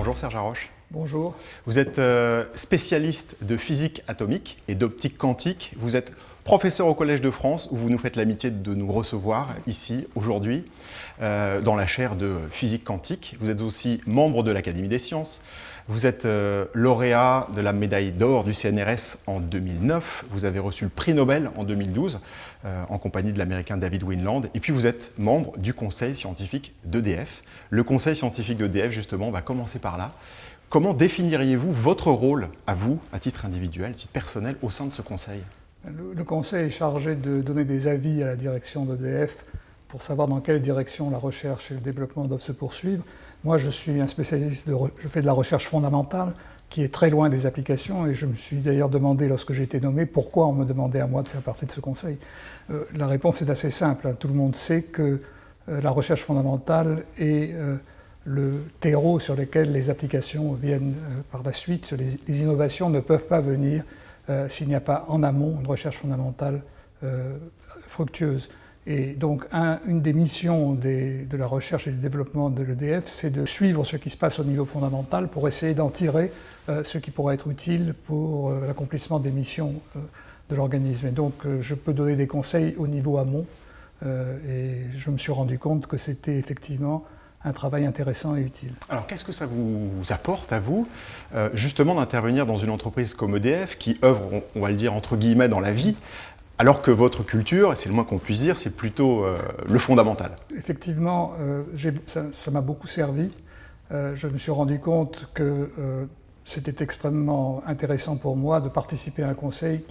Bonjour Serge Haroche. Bonjour. Vous êtes spécialiste de physique atomique et d'optique quantique. Vous êtes professeur au Collège de France où vous nous faites l'amitié de nous recevoir ici aujourd'hui dans la chaire de physique quantique. Vous êtes aussi membre de l'Académie des sciences. Vous êtes lauréat de la médaille d'or du CNRS en 2009. Vous avez reçu le prix Nobel en 2012 en compagnie de l'Américain David Winland. Et puis vous êtes membre du conseil scientifique d'EDF. Le conseil scientifique d'EDF, justement, on va commencer par là. Comment définiriez-vous votre rôle, à vous, à titre individuel, à titre personnel, au sein de ce conseil ? Le conseil est chargé de donner des avis à la direction d'EDF pour savoir dans quelle direction la recherche et le développement doivent se poursuivre. Moi, je suis un spécialiste, je fais de la recherche fondamentale qui est très loin des applications et je me suis d'ailleurs demandé lorsque j'ai été nommé pourquoi on me demandait à moi de faire partie de ce conseil. La réponse est assez simple. Tout le monde sait que la recherche fondamentale est le terreau sur lequel les applications viennent par la suite. Les innovations ne peuvent pas venir s'il n'y a pas en amont une recherche fondamentale fructueuse. Et donc, une des missions de la recherche et du développement de l'EDF, c'est de suivre ce qui se passe au niveau fondamental pour essayer d'en tirer ce qui pourrait être utile pour l'accomplissement des missions de l'organisme. Et donc, je peux donner des conseils au niveau amont. Et je me suis rendu compte que c'était effectivement un travail intéressant et utile. Alors, qu'est-ce que ça vous apporte à vous, justement, d'intervenir dans une entreprise comme EDF, qui œuvre, on va le dire, entre guillemets, dans la vie, alors que votre culture, et c'est le moins qu'on puisse dire, c'est plutôt le fondamental? Effectivement, ça m'a beaucoup servi. Je me suis rendu compte que c'était extrêmement intéressant pour moi de participer à un conseil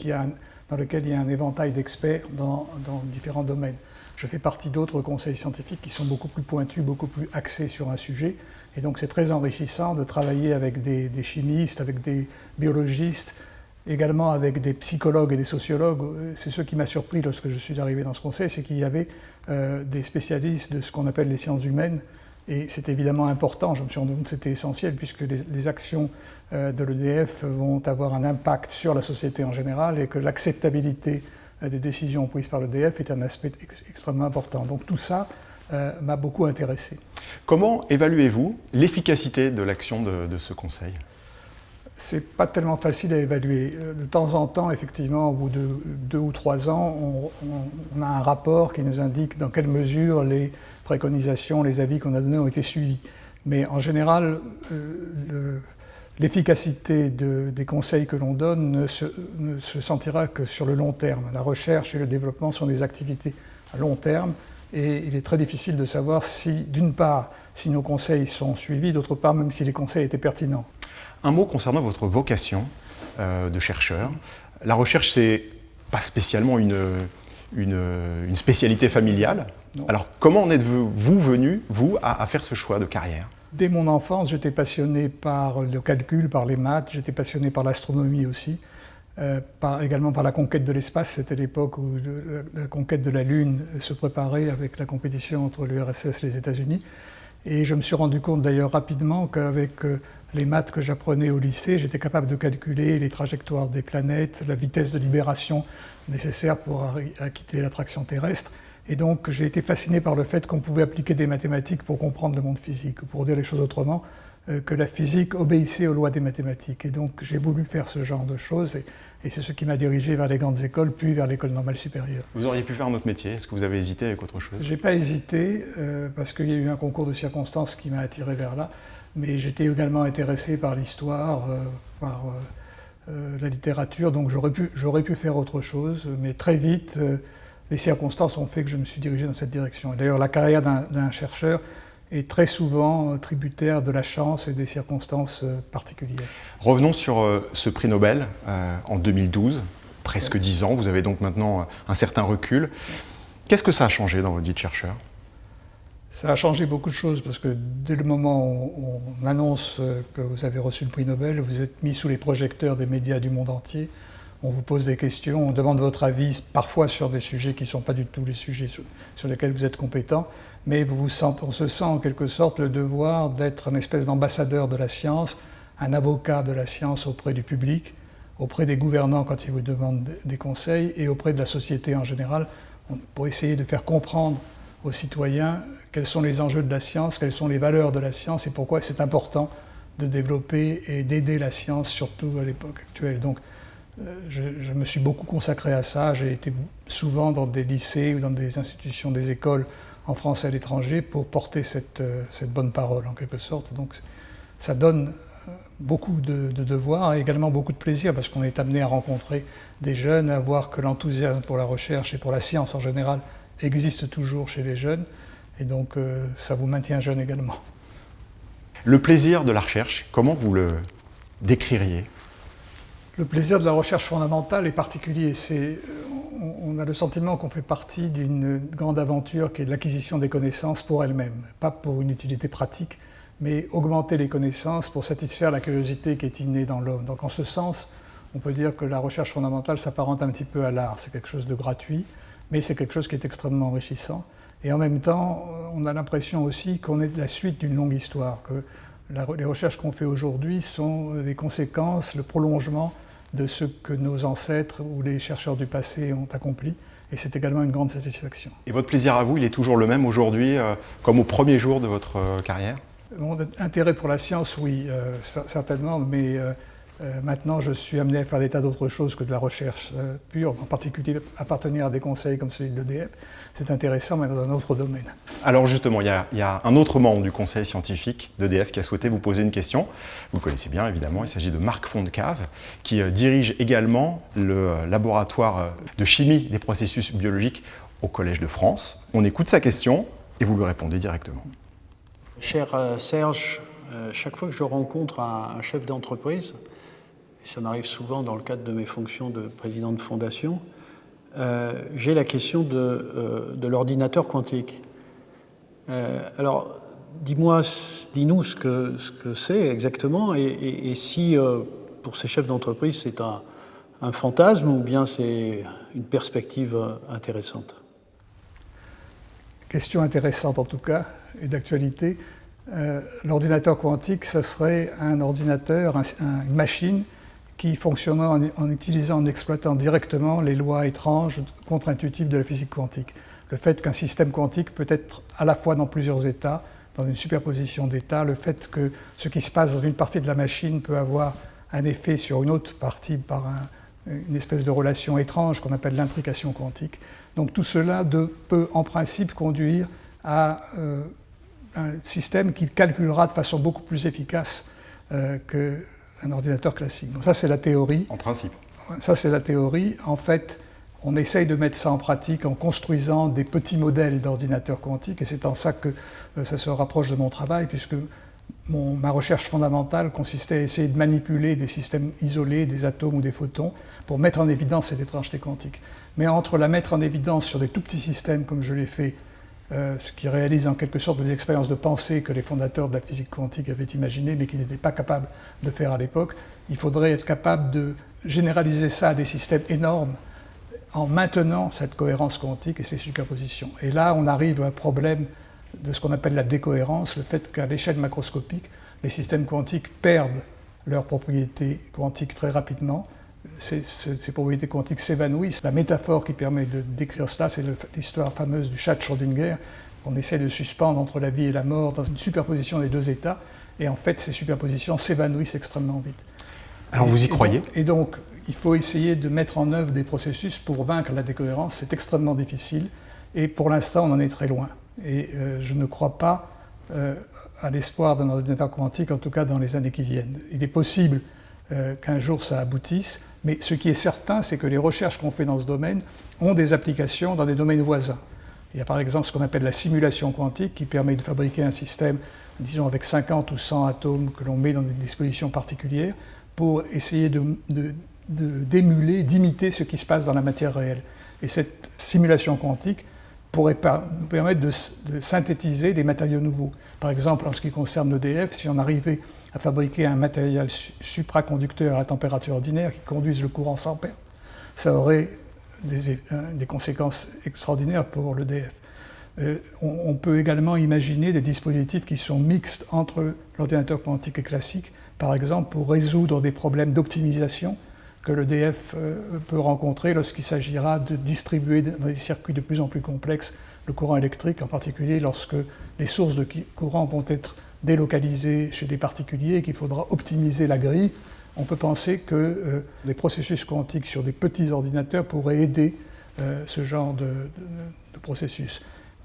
dans lequel il y a un éventail d'experts dans différents domaines. Je fais partie d'autres conseils scientifiques qui sont beaucoup plus pointus, beaucoup plus axés sur un sujet. Et donc c'est très enrichissant de travailler avec des chimistes, avec des biologistes, également avec des psychologues et des sociologues. C'est ce qui m'a surpris lorsque je suis arrivé dans ce conseil, c'est qu'il y avait des spécialistes de ce qu'on appelle les sciences humaines. Et c'est évidemment important, je me suis rendu compte que c'était essentiel, puisque les actions de l'EDF vont avoir un impact sur la société en général et que l'acceptabilité des décisions prises par l'EDF est un aspect extrêmement important. Donc tout ça m'a beaucoup intéressé. Comment évaluez-vous l'efficacité de l'action de ce conseil ? C'est pas tellement facile à évaluer. De temps en temps, effectivement, au bout de 2 ou 3 ans, on a un rapport qui nous indique dans quelle mesure les préconisations, les avis qu'on a donnés ont été suivis. Mais en général, l'efficacité des conseils que l'on donne ne se sentira que sur le long terme. La recherche et le développement sont des activités à long terme et il est très difficile de savoir si, d'une part, si nos conseils sont suivis, d'autre part, même si les conseils étaient pertinents. Un mot concernant votre vocation de chercheur. La recherche, c'est pas spécialement une spécialité familiale. Non. Alors, comment en êtes-vous venu, vous, à faire ce choix de carrière ? Dès mon enfance, j'étais passionné par le calcul, par les maths, j'étais passionné par l'astronomie aussi, également par la conquête de l'espace. C'était l'époque où la conquête de la Lune se préparait avec la compétition entre l'URSS et les États-Unis. Et je me suis rendu compte d'ailleurs rapidement qu'avec les maths que j'apprenais au lycée, j'étais capable de calculer les trajectoires des planètes, la vitesse de libération nécessaire pour quitter l'attraction terrestre. Et donc j'ai été fasciné par le fait qu'on pouvait appliquer des mathématiques pour comprendre le monde physique, pour dire les choses autrement, que la physique obéissait aux lois des mathématiques. Et donc j'ai voulu faire ce genre de choses et c'est ce qui m'a dirigé vers les grandes écoles, puis vers l'école normale supérieure. Vous auriez pu faire un autre métier. Est-ce que vous avez hésité avec autre chose ? Je n'ai pas hésité, parce qu'il y a eu un concours de circonstances qui m'a attiré vers là, mais j'étais également intéressé par l'histoire, par la littérature, donc j'aurais pu faire autre chose, mais très vite, les circonstances ont fait que je me suis dirigé dans cette direction. Et d'ailleurs, la carrière d'un chercheur est très souvent tributaire de la chance et des circonstances particulières. Revenons sur ce prix Nobel en 2012, presque 10 ans. Vous avez donc maintenant un certain recul. Qu'est-ce que ça a changé dans votre vie de chercheur ? Ça a changé beaucoup de choses parce que dès le moment où on annonce que vous avez reçu le prix Nobel, vous êtes mis sous les projecteurs des médias du monde entier. On vous pose des questions, on demande votre avis, parfois sur des sujets qui ne sont pas du tout les sujets sur lesquels vous êtes compétent, mais on se sent en quelque sorte le devoir d'être une espèce d'ambassadeur de la science, un avocat de la science auprès du public, auprès des gouvernants quand ils vous demandent des conseils et auprès de la société en général, pour essayer de faire comprendre aux citoyens quels sont les enjeux de la science, quelles sont les valeurs de la science et pourquoi c'est important de développer et d'aider la science, surtout à l'époque actuelle. Donc, je me suis beaucoup consacré à ça. J'ai été souvent dans des lycées ou dans des institutions, des écoles en France et à l'étranger pour porter cette bonne parole, en quelque sorte. Donc, ça donne beaucoup de devoirs et également beaucoup de plaisir parce qu'on est amené à rencontrer des jeunes, à voir que l'enthousiasme pour la recherche et pour la science en général existe toujours chez les jeunes. Et donc, ça vous maintient jeune également. Le plaisir de la recherche, comment vous le décririez ? Le plaisir de la recherche fondamentale est particulier. On a le sentiment qu'on fait partie d'une grande aventure qui est l'acquisition des connaissances pour elle-même. Pas pour une utilité pratique, mais augmenter les connaissances pour satisfaire la curiosité qui est innée dans l'homme. Donc en ce sens, on peut dire que la recherche fondamentale s'apparente un petit peu à l'art. C'est quelque chose de gratuit, mais c'est quelque chose qui est extrêmement enrichissant. Et en même temps, on a l'impression aussi qu'on est la suite d'une longue histoire, que les recherches qu'on fait aujourd'hui sont les conséquences, le prolongement de ce que nos ancêtres ou les chercheurs du passé ont accompli. Et c'est également une grande satisfaction. Et votre plaisir à vous, il est toujours le même aujourd'hui, comme au premier jour de votre carrière ? Mon intérêt pour la science, oui, certainement, mais maintenant je suis amené à faire des tas d'autres choses que de la recherche pure, en particulier appartenir à des conseils comme celui de l'EDF. C'est intéressant, mais dans un autre domaine. Alors justement, il y a un autre membre du conseil scientifique d'EDF qui a souhaité vous poser une question. Vous le connaissez bien, évidemment, il s'agit de Marc Fontcave, qui dirige également le laboratoire de chimie des processus biologiques au Collège de France. On écoute sa question et vous lui répondez directement. Cher Serge, chaque fois que je rencontre un chef d'entreprise, et ça m'arrive souvent dans le cadre de mes fonctions de président de fondation, j'ai la question de l'ordinateur quantique. Alors, dis-nous ce que c'est exactement et si pour ces chefs d'entreprise c'est un fantasme ou bien c'est une perspective intéressante. Question intéressante en tout cas et d'actualité. L'ordinateur quantique, ce serait un ordinateur, une machine qui fonctionnerait en utilisant, en exploitant directement les lois étranges, contre-intuitives de la physique quantique. Le fait qu'un système quantique peut être à la fois dans plusieurs états, dans une superposition d'états, le fait que ce qui se passe dans une partie de la machine peut avoir un effet sur une autre partie par une espèce de relation étrange qu'on appelle l'intrication quantique. Donc tout cela peut en principe conduire à un système qui calculera de façon beaucoup plus efficace qu'un ordinateur classique. Donc ça c'est la théorie. En principe. Ça c'est la théorie. En fait, on essaye de mettre ça en pratique en construisant des petits modèles d'ordinateurs quantiques et c'est en ça que ça se rapproche de mon travail puisque ma recherche fondamentale consistait à essayer de manipuler des systèmes isolés, des atomes ou des photons pour mettre en évidence cette étrangeté quantique. Mais entre la mettre en évidence sur des tout petits systèmes comme je l'ai fait, ce qui réalise en quelque sorte des expériences de pensée que les fondateurs de la physique quantique avaient imaginées mais qu'ils n'étaient pas capables de faire à l'époque, il faudrait être capable de généraliser ça à des systèmes énormes en maintenant cette cohérence quantique et ces superpositions. Et là, on arrive à un problème de ce qu'on appelle la décohérence, le fait qu'à l'échelle macroscopique, les systèmes quantiques perdent leurs propriétés quantiques très rapidement. Ces propriétés quantiques s'évanouissent. La métaphore qui permet de décrire cela, c'est l'histoire fameuse du chat de Schrödinger, qu'on essaie de suspendre entre la vie et la mort dans une superposition des deux états, et en fait, ces superpositions s'évanouissent extrêmement vite. Alors vous y croyez ? Et donc, il faut essayer de mettre en œuvre des processus pour vaincre la décohérence. C'est extrêmement difficile, et pour l'instant, on en est très loin. Et je ne crois pas à l'espoir d'un ordinateur quantique, en tout cas dans les années qui viennent. Il est possible qu'un jour ça aboutisse, mais ce qui est certain, c'est que les recherches qu'on fait dans ce domaine ont des applications dans des domaines voisins. Il y a par exemple ce qu'on appelle la simulation quantique, qui permet de fabriquer un système, disons avec 50 ou 100 atomes que l'on met dans des dispositions particulières, pour essayer d'émuler, d'imiter ce qui se passe dans la matière réelle. Et cette simulation quantique pourrait nous permettre de synthétiser des matériaux nouveaux. Par exemple, en ce qui concerne l'EDF, si on arrivait à fabriquer un matériel supraconducteur à la température ordinaire qui conduise le courant sans perte, ça aurait des conséquences extraordinaires pour l'EDF. On peut également imaginer des dispositifs qui sont mixtes entre l'ordinateur quantique et classique, par exemple pour résoudre des problèmes d'optimisation que l'EDF peut rencontrer lorsqu'il s'agira de distribuer dans des circuits de plus en plus complexes le courant électrique, en particulier lorsque les sources de courant vont être délocalisés chez des particuliers et qu'il faudra optimiser la grille, on peut penser que les processus quantiques sur des petits ordinateurs pourraient aider ce genre de processus.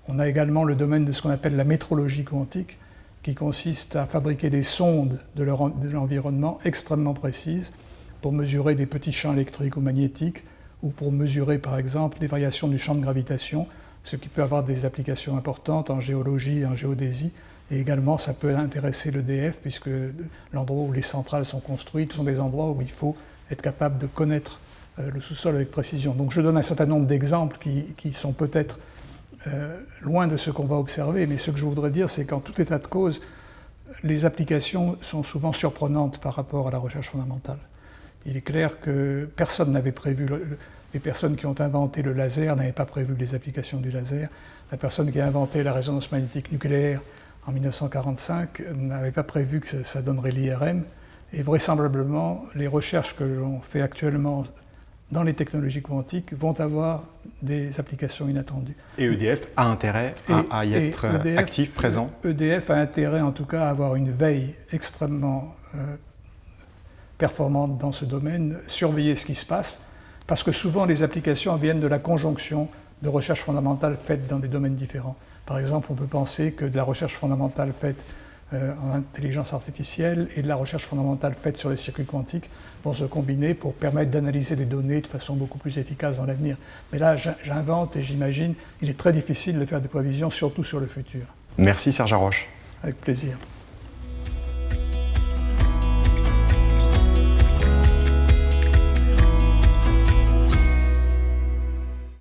On a également le domaine de ce qu'on appelle la métrologie quantique, qui consiste à fabriquer des sondes de l'environnement extrêmement précises pour mesurer des petits champs électriques ou magnétiques, ou pour mesurer par exemple les variations du champ de gravitation, ce qui peut avoir des applications importantes en géologie et en géodésie. Et également, ça peut intéresser l'EDF, puisque l'endroit où les centrales sont construites sont des endroits où il faut être capable de connaître le sous-sol avec précision. Donc je donne un certain nombre d'exemples qui sont peut-être loin de ce qu'on va observer, mais ce que je voudrais dire, c'est qu'en tout état de cause, les applications sont souvent surprenantes par rapport à la recherche fondamentale. Il est clair que personne n'avait prévu, les personnes qui ont inventé le laser n'avaient pas prévu les applications du laser. La personne qui a inventé la résonance magnétique nucléaire en 1945 n'avait pas prévu que ça donnerait l'IRM. Et vraisemblablement, les recherches que l'on fait actuellement dans les technologies quantiques vont avoir des applications inattendues. Et EDF a intérêt à y être actif, présent. EDF a intérêt en tout cas à avoir une veille extrêmement performante dans ce domaine, surveiller ce qui se passe, parce que souvent les applications viennent de la conjonction de recherche fondamentale faite dans des domaines différents. Par exemple, on peut penser que de la recherche fondamentale faite en intelligence artificielle et de la recherche fondamentale faite sur les circuits quantiques vont se combiner pour permettre d'analyser des données de façon beaucoup plus efficace dans l'avenir. Mais là, j'invente et j'imagine, il est très difficile de faire des prévisions, surtout sur le futur. Merci Serge Haroche. Avec plaisir.